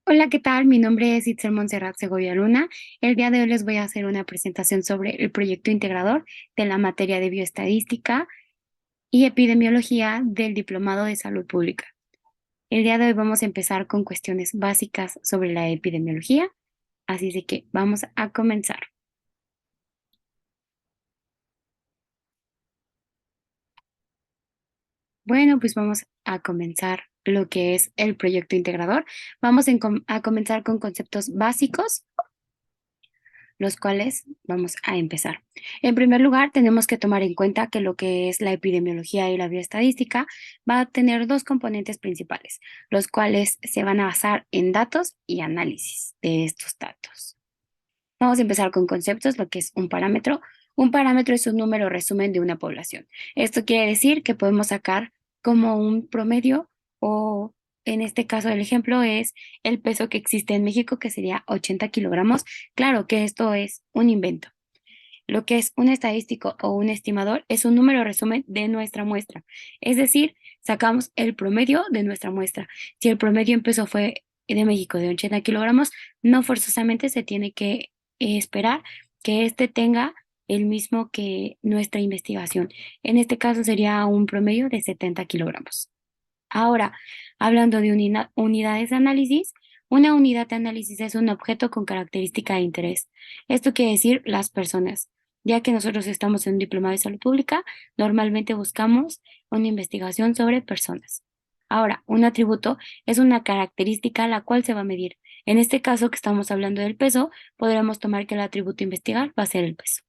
Hola, ¿qué tal? Mi nombre es Itzel Montserrat Segovia Luna. El día de hoy les voy a hacer una presentación sobre el proyecto integrador de la materia de bioestadística y epidemiología del Diplomado de Salud Pública. El día de hoy vamos a empezar con cuestiones básicas sobre la epidemiología, así de que vamos a comenzar. Bueno, pues vamos a comenzar lo que es el proyecto integrador. Vamos a comenzar con conceptos básicos los cuales vamos a empezar. En primer lugar, tenemos que tomar en cuenta que lo que es la epidemiología y la bioestadística va a tener dos componentes principales, los cuales se van a basar en datos y análisis de estos datos. Vamos a empezar con conceptos, lo que es un parámetro. Un parámetro es un número resumen de una población. Esto quiere decir que podemos sacar como un promedio o en este caso el ejemplo es el peso que existe en México, que sería 80 kilogramos. Claro que esto es un invento. Lo que es un estadístico o un estimador es un número resumen de nuestra muestra. Es decir, sacamos el promedio de nuestra muestra. Si el promedio en peso fue de México de 80 kilogramos, no forzosamente se tiene que esperar que éste tenga el mismo que nuestra investigación. En este caso sería un promedio de 70 kilogramos. Ahora, hablando de unidades de análisis, una unidad de análisis es un objeto con característica de interés. Esto quiere decir las personas. Ya que nosotros estamos en un diplomado de salud pública, normalmente buscamos una investigación sobre personas. Ahora, un atributo es una característica a la cual se va a medir. En este caso que estamos hablando del peso, podremos tomar que el atributo a investigar va a ser el peso.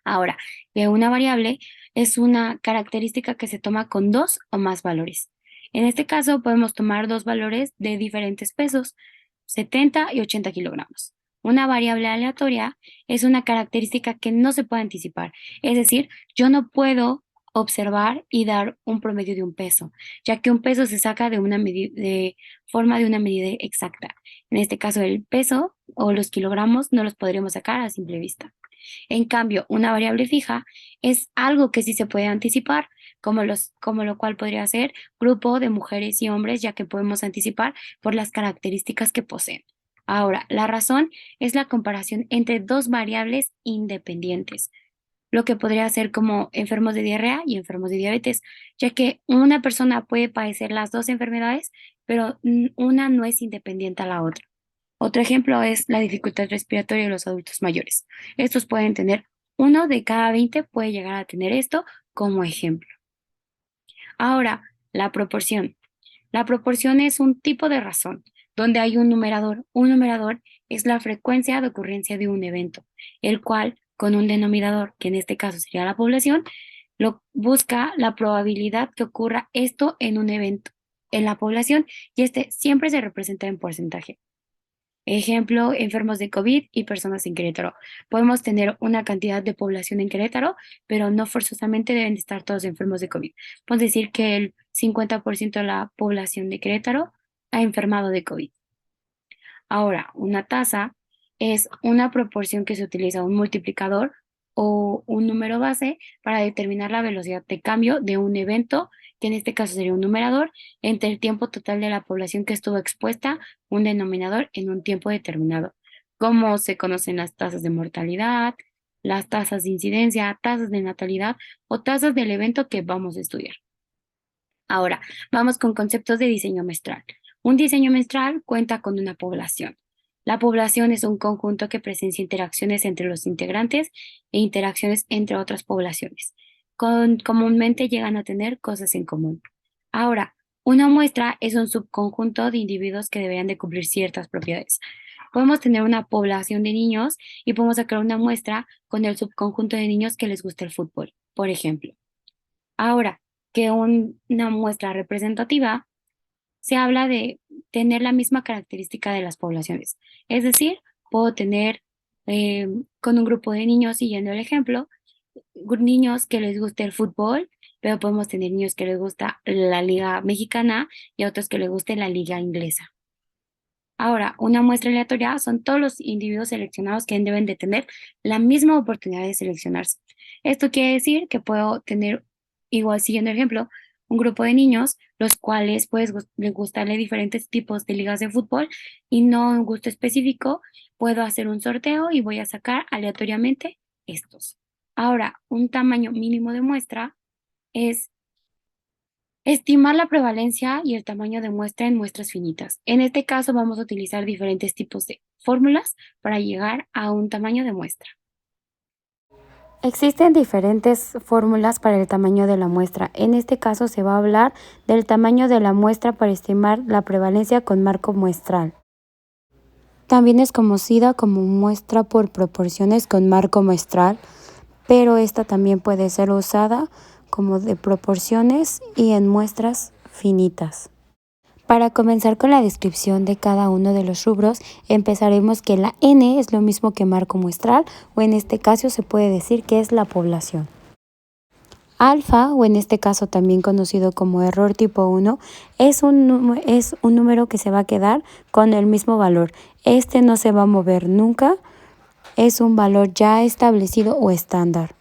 Ahora, que una variable es una característica que se toma con dos o más valores. En este caso, podemos tomar dos valores de diferentes pesos, 70 y 80 kilogramos. Una variable aleatoria es una característica que no se puede anticipar. Es decir, yo no puedo observar y dar un promedio de un peso, ya que un peso se saca de una de forma de una medida exacta. En este caso, el peso o los kilogramos no los podríamos sacar a simple vista. En cambio, una variable fija es algo que sí se puede anticipar, como lo cual podría ser grupo de mujeres y hombres, ya que podemos anticipar por las características que poseen. Ahora, la razón es la comparación entre dos variables independientes, lo que podría ser como enfermos de diarrea y enfermos de diabetes, ya que una persona puede padecer las dos enfermedades, pero una no es independiente a la otra. Otro ejemplo es la dificultad respiratoria de los adultos mayores. Estos pueden tener, uno de cada 20 puede llegar a tener esto como ejemplo. Ahora, la proporción. La proporción es un tipo de razón donde hay un numerador. Un numerador es la frecuencia de ocurrencia de un evento, el cual, con un denominador, que en este caso sería la población, lo busca la probabilidad que ocurra esto en un evento en la población y este siempre se representa en porcentaje. Ejemplo, enfermos de COVID y personas en Querétaro. Podemos tener una cantidad de población en Querétaro, pero no forzosamente deben de estar todos enfermos de COVID. Podemos decir que el 50% de la población de Querétaro ha enfermado de COVID. Ahora, una tasa es una proporción que se utiliza un multiplicador o un número base para determinar la velocidad de cambio de un evento, que en este caso sería un numerador, entre el tiempo total de la población que estuvo expuesta, un denominador en un tiempo determinado. Como se conocen las tasas de mortalidad, las tasas de incidencia, tasas de natalidad o tasas del evento que vamos a estudiar. Ahora, vamos con conceptos de diseño menstrual. Un diseño menstrual cuenta con una población. La población es un conjunto que presencia interacciones entre los integrantes e interacciones entre otras poblaciones. Comúnmente llegan a tener cosas en común. Ahora, una muestra es un subconjunto de individuos que deberían de cumplir ciertas propiedades. Podemos tener una población de niños y podemos sacar una muestra con el subconjunto de niños que les gusta el fútbol, por ejemplo. Ahora, que una muestra representativa se habla de tener la misma característica de las poblaciones. Es decir, puedo tener con un grupo de niños, siguiendo el ejemplo, niños que les guste el fútbol, pero podemos tener niños que les gusta la liga mexicana y otros que les guste la liga inglesa. Ahora, una muestra aleatoria son todos los individuos seleccionados que deben de tener la misma oportunidad de seleccionarse. Esto quiere decir que puedo tener, igual siguiendo el ejemplo, un grupo de niños, los cuales pues les gustarle diferentes tipos de ligas de fútbol y no un gusto específico, puedo hacer un sorteo y voy a sacar aleatoriamente estos. Ahora, un tamaño mínimo de muestra es estimar la prevalencia y el tamaño de muestra en muestras finitas. En este caso vamos a utilizar diferentes tipos de fórmulas para llegar a un tamaño de muestra. Existen diferentes fórmulas para el tamaño de la muestra. En este caso se va a hablar del tamaño de la muestra para estimar la prevalencia con marco muestral. También es conocida como muestra por proporciones con marco muestral, pero esta también puede ser usada como de proporciones y en muestras finitas. Para comenzar con la descripción de cada uno de los rubros, empezaremos que la N es lo mismo que marco muestral, o en este caso se puede decir que es la población. Alfa, o en este caso también conocido como error tipo 1, es un número que se va a quedar con el mismo valor. Este no se va a mover nunca, es un valor ya establecido o estándar.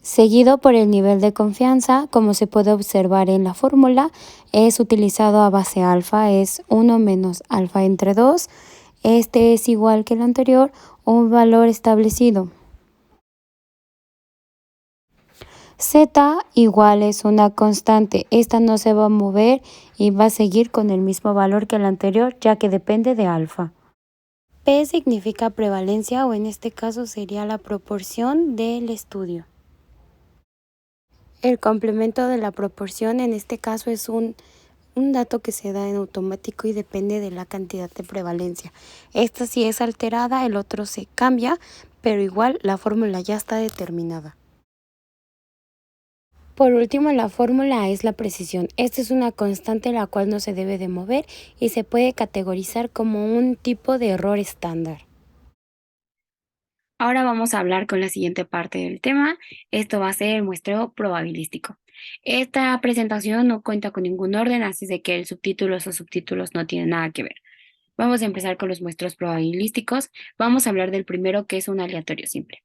Seguido por el nivel de confianza, como se puede observar en la fórmula, es utilizado a base alfa, es 1 menos alfa entre 2. Este es igual que el anterior, un valor establecido. Z igual es una constante, esta no se va a mover y va a seguir con el mismo valor que el anterior, ya que depende de alfa. P significa prevalencia, o en este caso sería la proporción del estudio. El complemento de la proporción en este caso es un dato que se da en automático y depende de la cantidad de prevalencia. Esta si es alterada, el otro se cambia, pero igual la fórmula ya está determinada. Por último, la fórmula es la precisión. Esta es una constante la cual no se debe de mover y se puede categorizar como un tipo de error estándar. Ahora vamos a hablar con la siguiente parte del tema. Esto va a ser el muestreo probabilístico. Esta presentación no cuenta con ningún orden, así de que el subtítulos o subtítulos no tienen nada que ver. Vamos a empezar con los muestreos probabilísticos. Vamos a hablar del primero, que es un aleatorio simple,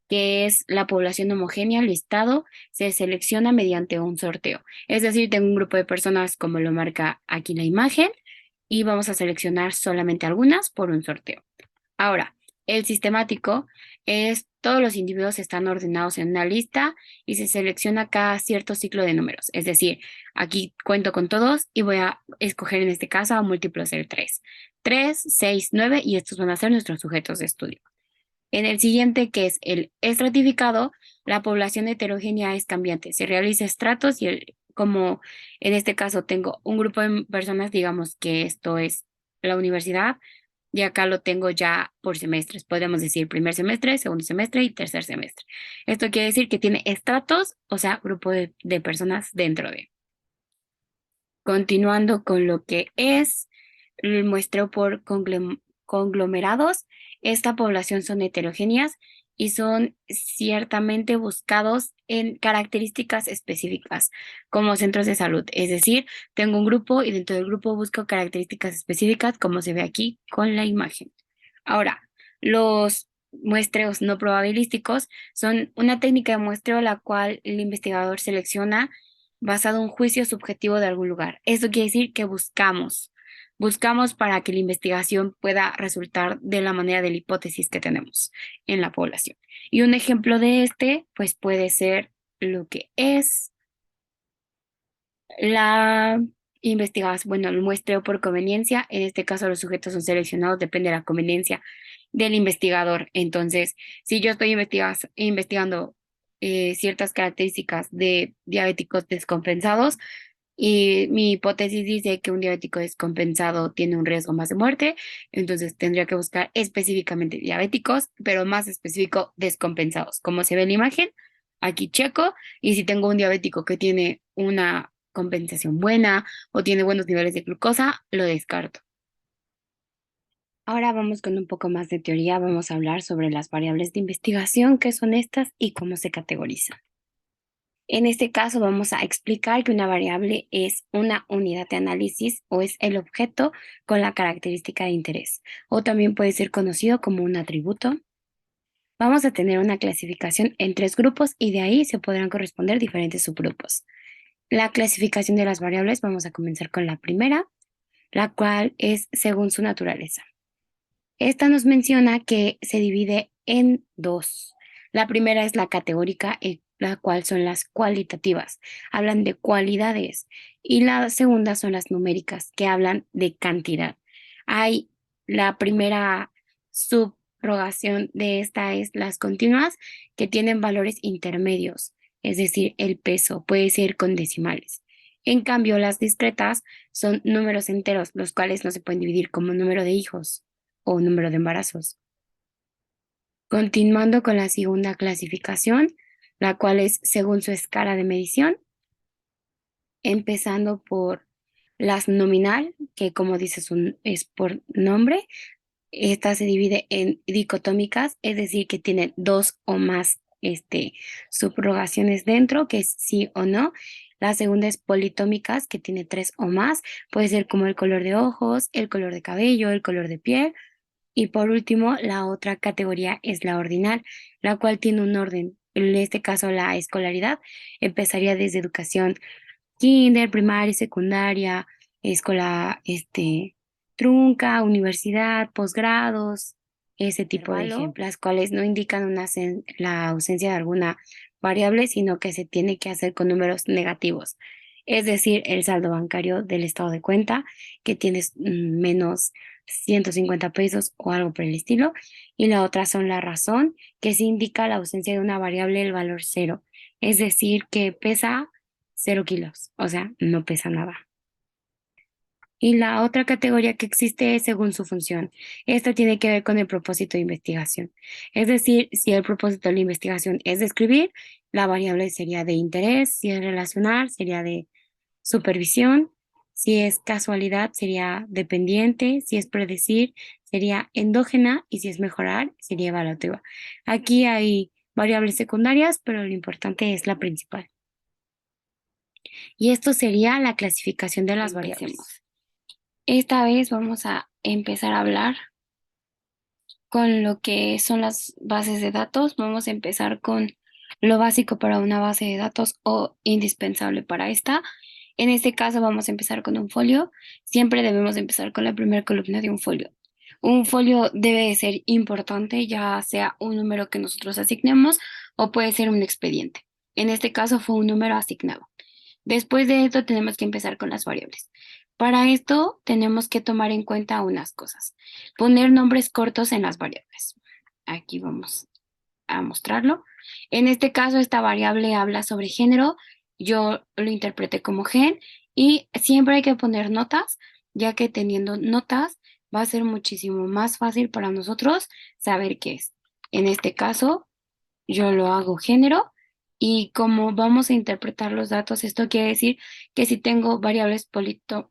que es la población homogénea, listado, se selecciona mediante un sorteo. Es decir, tengo un grupo de personas como lo marca aquí la imagen y vamos a seleccionar solamente algunas por un sorteo. Ahora, el sistemático es todos los individuos están ordenados en una lista y se selecciona cada cierto ciclo de números. Es decir, aquí cuento con todos y voy a escoger en este caso a múltiplos de 3. 3, 6, 9 y estos van a ser nuestros sujetos de estudio. En el siguiente, que es el estratificado, la población heterogénea es cambiante. Se realiza estratos y como en este caso tengo un grupo de personas, digamos que esto es la universidad, y acá lo tengo ya por semestres. Podemos decir primer semestre, segundo semestre y tercer semestre. Esto quiere decir que tiene estratos, o sea, grupo de personas dentro de. Continuando con lo que es el muestreo por conglomerados, esta población son heterogéneas y son ciertamente buscados en características específicas, como centros de salud. Es decir, tengo un grupo y dentro del grupo busco características específicas, como se ve aquí con la imagen. Ahora, los muestreos no probabilísticos son una técnica de muestreo la cual el investigador selecciona basado en un juicio subjetivo de algún lugar. Esto quiere decir que buscamos para que la investigación pueda resultar de la manera de la hipótesis que tenemos en la población. Y un ejemplo de este, pues puede ser lo que es la investigación, bueno, el muestreo por conveniencia. En este caso, los sujetos son seleccionados, depende de la conveniencia del investigador. Entonces, si yo estoy investigando ciertas características de diabéticos descompensados, y mi hipótesis dice que un diabético descompensado tiene un riesgo más de muerte, entonces tendría que buscar específicamente diabéticos, pero más específico descompensados. Como se ve en la imagen, aquí checo, y si tengo un diabético que tiene una compensación buena o tiene buenos niveles de glucosa, lo descarto. Ahora vamos con un poco más de teoría, vamos a hablar sobre las variables de investigación, qué son estas y cómo se categorizan. En este caso vamos a explicar que una variable es una unidad de análisis o es el objeto con la característica de interés, o también puede ser conocido como un atributo. Vamos a tener una clasificación en 3 grupos y de ahí se podrán corresponder diferentes subgrupos. La clasificación de las variables, vamos a comenzar con la primera, la cual es según su naturaleza. Esta nos menciona que se divide en dos. La primera es la categórica, la cual son las cualitativas, hablan de cualidades, y la segunda son las numéricas, que hablan de cantidad. Hay la primera subrogación de esta es las continuas, que tienen valores intermedios, es decir, el peso puede ser con decimales. En cambio, las discretas son números enteros, los cuales no se pueden dividir como número de hijos o número de embarazos. Continuando con la segunda clasificación, la cual es según su escala de medición, empezando por las nominal, que como dice es por nombre. Esta se divide en dicotómicas, es decir, que tienen dos o más subrogaciones dentro, que es sí o no. La segunda es politómicas, que tiene tres o más, puede ser como el color de ojos, el color de cabello, el color de piel. Y por último, la otra categoría es la ordinal, la cual tiene un orden. En este caso, la escolaridad empezaría desde educación kinder, primaria, secundaria, escuela, trunca, universidad, posgrados, ese tipo de ejemplos, las cuales no indican la ausencia de alguna variable, sino que se tiene que hacer con números negativos. Es decir, el saldo bancario del estado de cuenta, que tienes menos 150 pesos o algo por el estilo. Y la otra son la razón, que se indica la ausencia de una variable del valor cero. Es decir, que pesa 0 kilos, o sea, no pesa nada. Y la otra categoría que existe es según su función. Esta tiene que ver con el propósito de investigación. Es decir, si el propósito de la investigación es describir, la variable sería de interés; si es relacionar, sería de supervisión; si es casualidad, sería dependiente; si es predecir, sería endógena; y si es mejorar, sería evaluativa. Aquí hay variables secundarias, pero lo importante es la principal. Y esto sería la clasificación de las variables. Esta vez vamos a empezar a hablar con lo que son las bases de datos. Vamos a empezar con lo básico para una base de datos o indispensable para esta. En este caso vamos a empezar con un folio. Siempre debemos empezar con la primera columna de un folio. Un folio debe de ser importante, ya sea un número que nosotros asignemos o puede ser un expediente. En este caso fue un número asignado. Después de esto tenemos que empezar con las variables. Para esto tenemos que tomar en cuenta unas cosas. Poner nombres cortos en las variables. Aquí vamos a mostrarlo. En este caso, esta variable habla sobre género. Yo lo interpreté como gen y siempre hay que poner notas, ya que teniendo notas va a ser muchísimo más fácil para nosotros saber qué es. En este caso, yo lo hago género, y como vamos a interpretar los datos, esto quiere decir que si tengo variables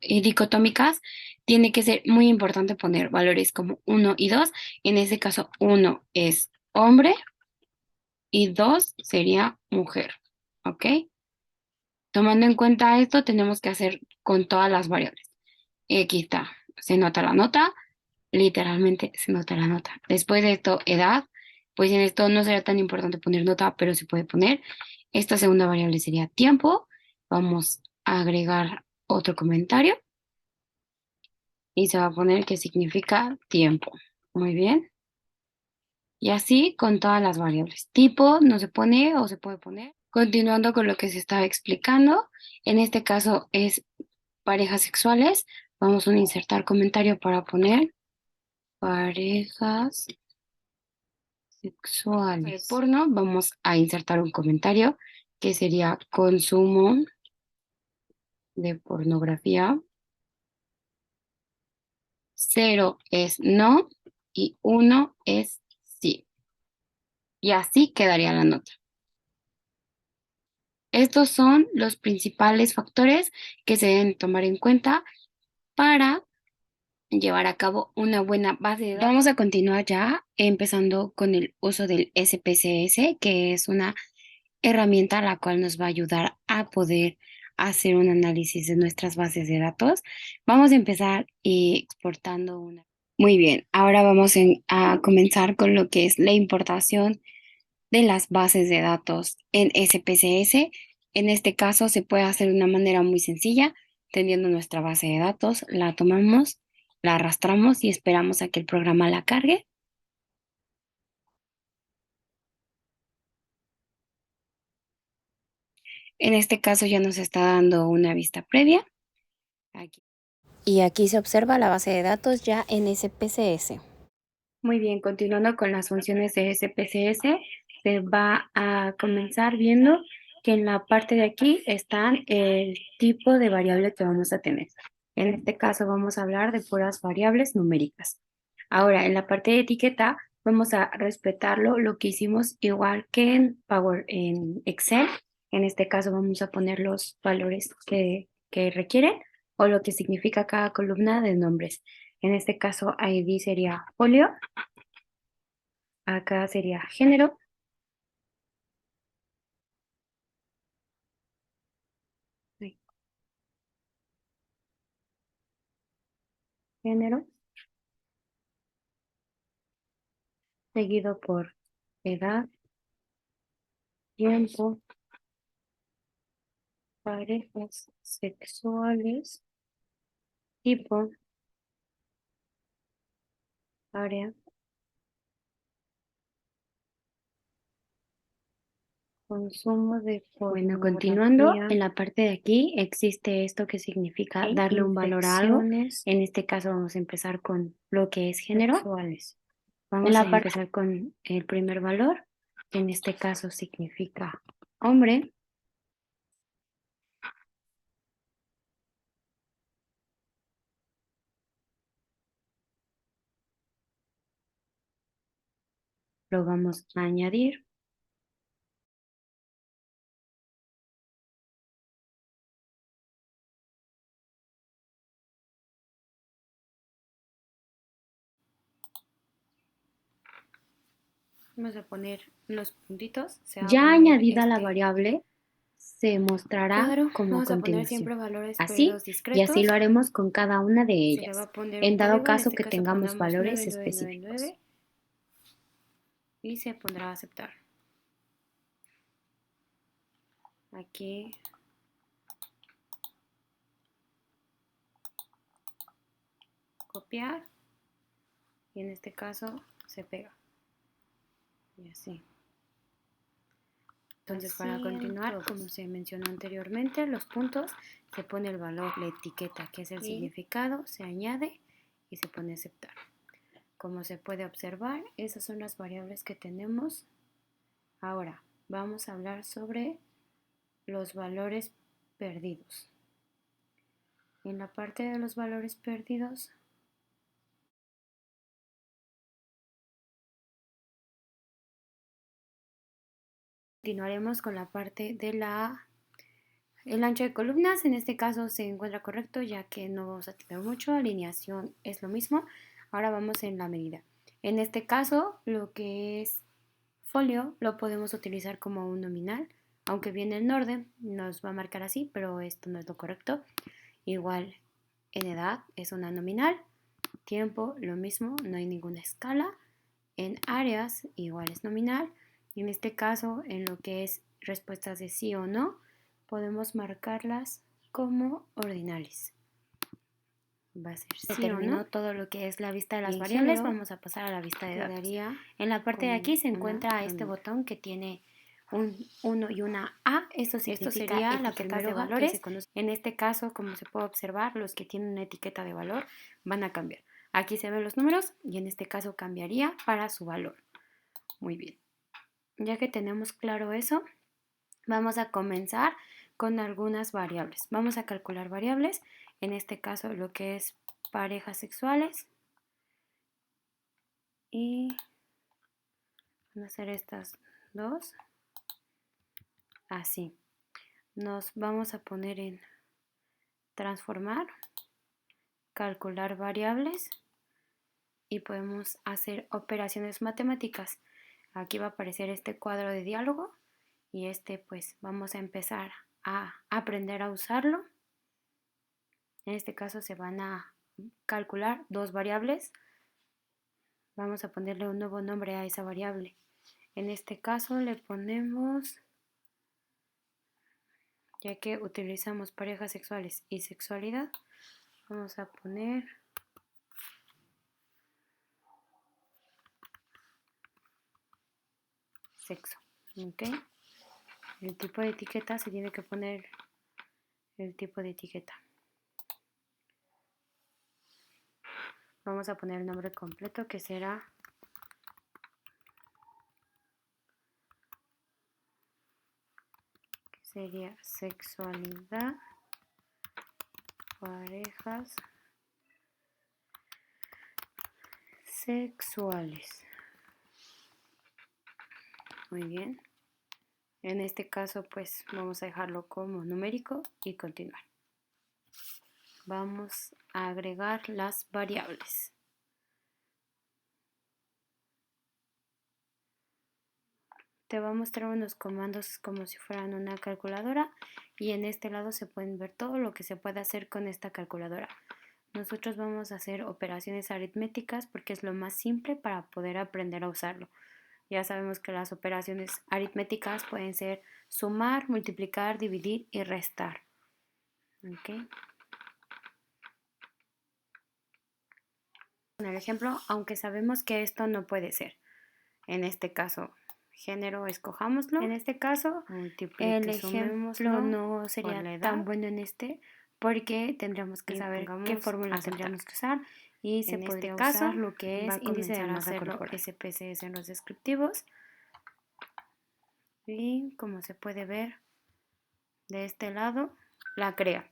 dicotómicas, tiene que ser muy importante poner valores como 1 y 2. En este caso, 1 es hombre y 2 sería mujer. ¿Ok? Tomando en cuenta esto, tenemos que hacer con todas las variables. Aquí está, se nota la nota, literalmente se nota la nota. Después de esto, edad, pues en esto no será tan importante poner nota, pero se puede poner. Esta segunda variable sería tiempo. Vamos a agregar otro comentario y se va a poner que significa tiempo. Muy bien. Y así con todas las variables. Tipo no se pone o se puede poner. Continuando con lo que se estaba explicando, en este caso es parejas sexuales. Vamos a insertar comentario para poner parejas sexuales. Porno, vamos a insertar un comentario que sería consumo de pornografía. 0 es no y 1 es sí. Y así quedaría la nota. Estos son los principales factores que se deben tomar en cuenta para llevar a cabo una buena base de datos. Vamos a continuar ya empezando con el uso del SPSS, que es una herramienta la cual nos va a ayudar a poder hacer un análisis de nuestras bases de datos. Vamos a empezar exportando una. Muy bien, ahora vamos a comenzar con lo que es la importación de las bases de datos en SPSS. En este caso se puede hacer de una manera muy sencilla, teniendo nuestra base de datos, la tomamos, la arrastramos y esperamos a que el programa la cargue. En este caso ya nos está dando una vista previa. Y aquí se observa la base de datos ya en SPSS. Muy bien, continuando con las funciones de SPSS, se va a comenzar viendo que en la parte de aquí están el tipo de variable que vamos a tener. En este caso vamos a hablar de puras variables numéricas. Ahora, en la parte de etiqueta, vamos a respetarlo lo que hicimos igual que en Excel. En este caso vamos a poner los valores que requieren o lo que significa cada columna de nombres. En este caso, ID sería folio. Acá sería género. Ay, género. Seguido por edad, tiempo, parejas sexuales, tipo, área, consumo de Bueno, continuando, en la parte de aquí existe esto que significa darle un valor a algo. En este caso vamos a empezar con lo que es género. Sexuales. Vamos a empezar con el primer valor, que en este caso significa hombre. Lo vamos a añadir. Vamos a poner unos puntitos. Ya añadida la variable, se mostrará como continuación. Así, y así lo haremos con cada una de ellas, en dado caso que tengamos valores específicos. Y se pondrá a aceptar. Aquí copiar y en este caso se pega. Y así. Entonces, para continuar, como se mencionó anteriormente, los puntos, se pone el valor, la etiqueta, que es el significado, se añade y se pone aceptar. Como se puede observar, esas son las variables que tenemos. Ahora, vamos a hablar sobre los valores perdidos. En la parte de los valores perdidos, continuaremos con la parte de el ancho de columnas. En este caso se encuentra correcto ya que no vamos a tener mucho, alineación es lo mismo. Ahora vamos en la medida. En este caso lo que es folio lo podemos utilizar como un nominal, aunque viene en orden, nos va a marcar así, pero esto no es lo correcto. Igual en edad es una nominal, tiempo lo mismo, no hay ninguna escala. En áreas igual es nominal. Y en este caso, en lo que es respuestas de sí o no, podemos marcarlas como ordinales. Va a ser sí o no. Todo lo que es la vista de las variables. Vamos a pasar a la vista de datos. En la parte de aquí se encuentra este botón que tiene un 1 y una A. Esto sería la etiqueta de valores. En este caso, como se puede observar, los que tienen una etiqueta de valor van a cambiar. Aquí se ven los números y en este caso cambiaría para su valor. Muy bien. Ya que tenemos claro eso, vamos a comenzar con algunas variables. Vamos a calcular variables, en este caso lo que es parejas sexuales. Y van a ser estas dos. Así. Nos vamos a poner en transformar, calcular variables y podemos hacer operaciones matemáticas. Aquí va a aparecer este cuadro de diálogo y pues vamos a empezar a aprender a usarlo. En este caso se van a calcular dos variables. Vamos a ponerle un nuevo nombre a esa variable. En este caso le ponemos ya que utilizamos parejas sexuales y sexualidad, vamos a poner sexo, ¿ok? El tipo de etiqueta se tiene que poner el tipo de etiqueta. Vamos a poner el nombre completo que sería sexualidad, parejas sexuales. Muy bien. En este caso, pues vamos a dejarlo como numérico y continuar. Vamos a agregar las variables. Te va a mostrar unos comandos como si fueran una calculadora y en este lado se pueden ver todo lo que se puede hacer con esta calculadora. Nosotros vamos a hacer operaciones aritméticas porque es lo más simple para poder aprender a usarlo. Ya sabemos que las operaciones aritméticas pueden ser sumar, multiplicar, dividir y restar. ¿Okay? En el ejemplo, aunque sabemos que esto no puede ser. En este caso, género, escojámoslo. En este caso, el ejemplo no sería tan bueno en este porque tendríamos que saber qué fórmula tendríamos que usar y se podría usar lo que es índice de masa corporal, SPSS en los descriptivos. Y como se puede ver de este lado, la crea.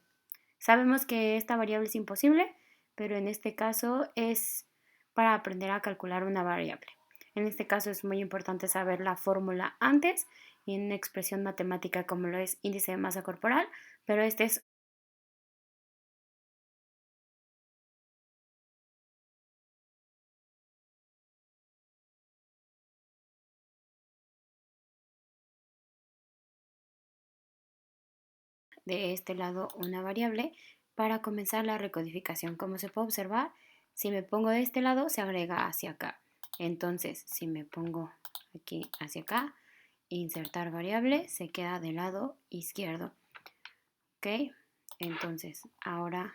Sabemos que esta variable es imposible, pero en este caso es para aprender a calcular una variable. En este caso es muy importante saber la fórmula antes y en una expresión matemática como lo es índice de masa corporal, pero este es de este lado una variable para comenzar la recodificación. Como se puede observar, si me pongo de este lado se agrega hacia acá. Entonces, si me pongo aquí hacia acá, insertar variable, se queda del lado izquierdo. ¿Ok? Entonces, ahora,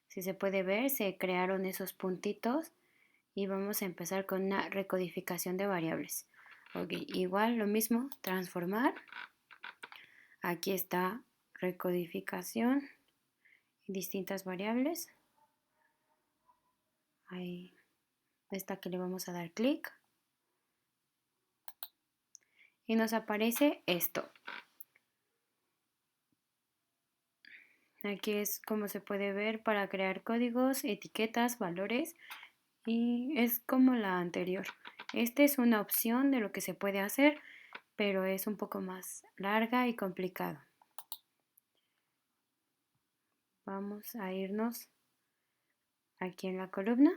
si se puede ver, se crearon esos puntitos y vamos a empezar con una recodificación de variables. Ok, igual lo mismo, transformar. Aquí está recodificación, distintas variables. Ahí está que le vamos a dar clic. Y nos aparece esto. Aquí es como se puede ver para crear códigos, etiquetas, valores y es como la anterior. Esta es una opción de lo que se puede hacer, pero es un poco más larga y complicado. Vamos a irnos aquí en la columna.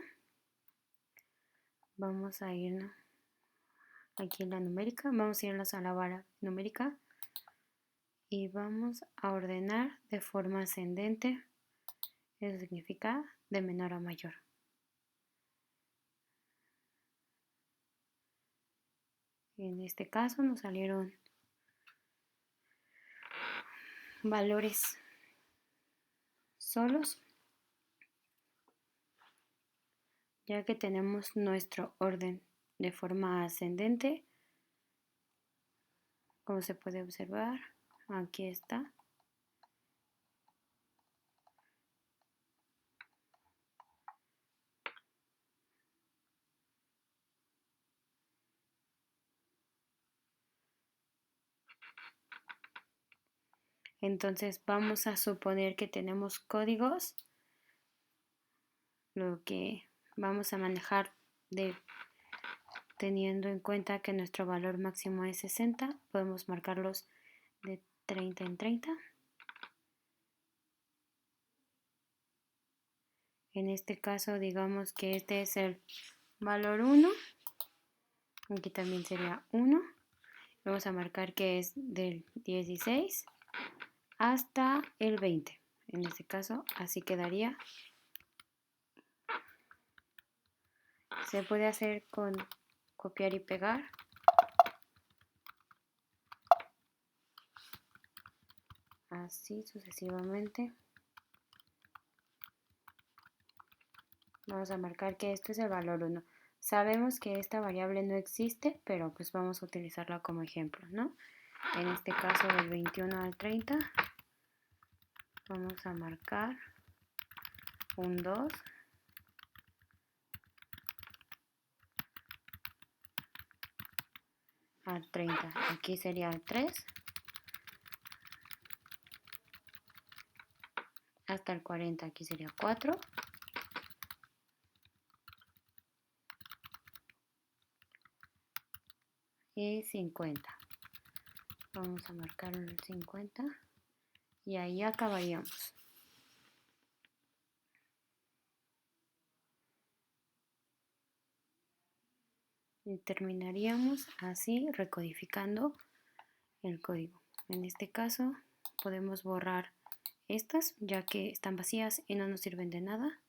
Vamos a irnos aquí en la numérica. Vamos a irnos a la vara numérica. Y vamos a ordenar de forma ascendente. Eso significa de menor a mayor. En este caso nos salieron valores solos, ya que tenemos nuestro orden de forma ascendente. Como se puede observar, aquí está. Entonces vamos a suponer que tenemos códigos, lo que vamos a manejar teniendo en cuenta que nuestro valor máximo es 60, podemos marcarlos de 30 en 30. En este caso digamos que este es el valor 1, aquí también sería 1. Vamos a marcar que es del 16 hasta el 20. En este caso así quedaría. Se puede hacer con copiar y pegar. así sucesivamente. Vamos a marcar que esto es el valor 1. Sabemos que esta variable no existe, pero pues vamos a utilizarla como ejemplo, ¿no? En este caso del 21 al 30 vamos a marcar un 2. Al 30, aquí sería el 3. Hasta el 40, aquí sería 4. Y 50. Vamos a marcar el 50 y ahí acabaríamos. Y terminaríamos así recodificando el código. En este caso podemos borrar estas ya que están vacías y no nos sirven de nada.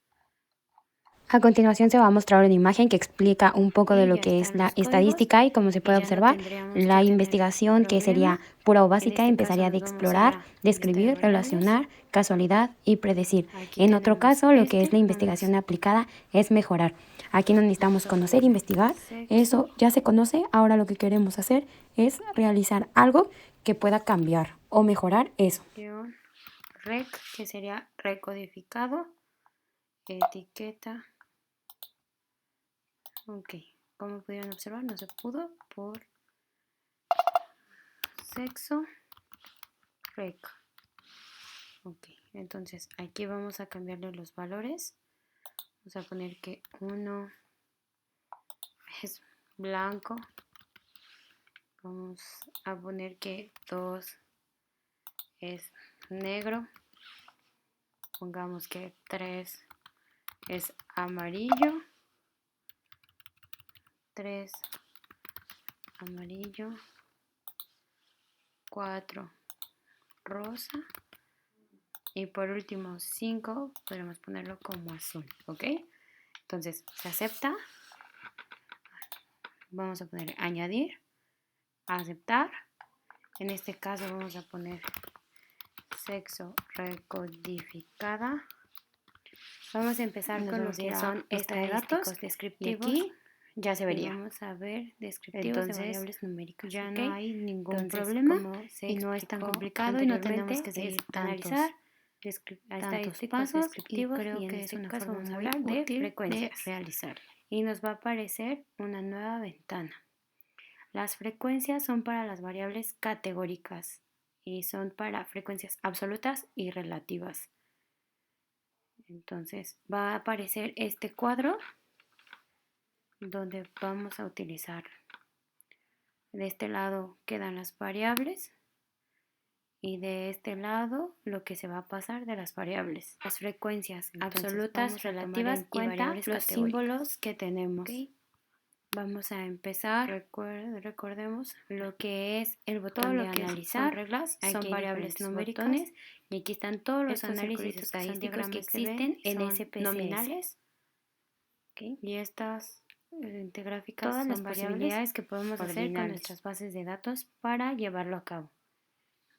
A continuación se va a mostrar una imagen que explica un poco de lo que es la estadística y como se puede observar, la investigación que sería pura o básica empezaría de explorar, describir, relacionar, casualidad y predecir. En otro caso, lo que es la investigación aplicada es mejorar. Aquí no necesitamos conocer, investigar, eso ya se conoce, ahora lo que queremos hacer es realizar algo que pueda cambiar o mejorar eso. Rec, que sería recodificado, etiqueta. Ok, como pudieron observar, no se pudo por sexo rec. Ok, entonces aquí vamos a cambiarle los valores. Vamos a poner que 1 es blanco. Vamos a poner que 2 es negro. Pongamos que 3 es amarillo. 3 amarillo, 4 rosa y por último 5 podemos ponerlo como azul, ¿ok? Entonces se acepta, vamos a poner añadir, aceptar, en este caso vamos a poner sexo recodificada. Vamos a empezar con lo que son estadísticos descriptivos. Y aquí ya se vería. Vamos a ver descriptivos de variables numéricas. Ya no hay ningún problema y no es tan complicado y no tenemos que seguir analizar tantos pasos descriptivos y creo que es una forma muy útil de frecuencias realizar. Y nos va a aparecer una nueva ventana. Las frecuencias son para las variables categóricas y son para frecuencias absolutas y relativas. Entonces va a aparecer este cuadro donde vamos a utilizar. De este lado quedan las variables y de este lado lo que se va a pasar de las variables. Las frecuencias absolutas, relativas y variables los símbolos que tenemos. Okay. Vamos a empezar. Recordemos lo que es el botón de analizar. Reglas son variables numéricas y aquí están todos los análisis estadísticos que existen en SPSS. Nominales. Okay. Y estas gráficas todas las posibilidades que podemos hacer con nuestras bases de datos para llevarlo a cabo.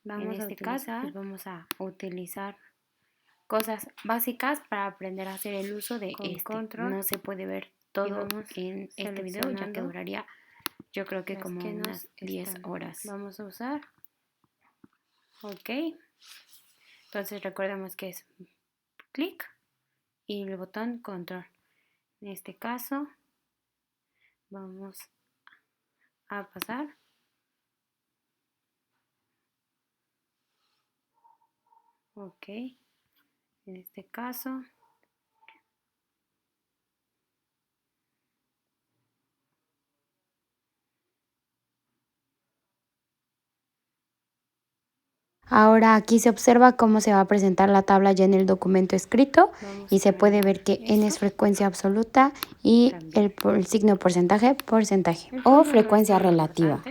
Vamos en este caso pues vamos a utilizar cosas básicas para aprender a hacer el uso de control. No se puede ver todo en este video ya que duraría yo creo que como unas 10 horas. Vamos a usar. Ok. Entonces recordemos que es clic y el botón control. En este caso vamos a pasar. Ok. En este caso. Ahora aquí se observa cómo se va a presentar la tabla ya en el documento escrito y se puede ver que n es frecuencia absoluta y el signo porcentaje o frecuencia relativa.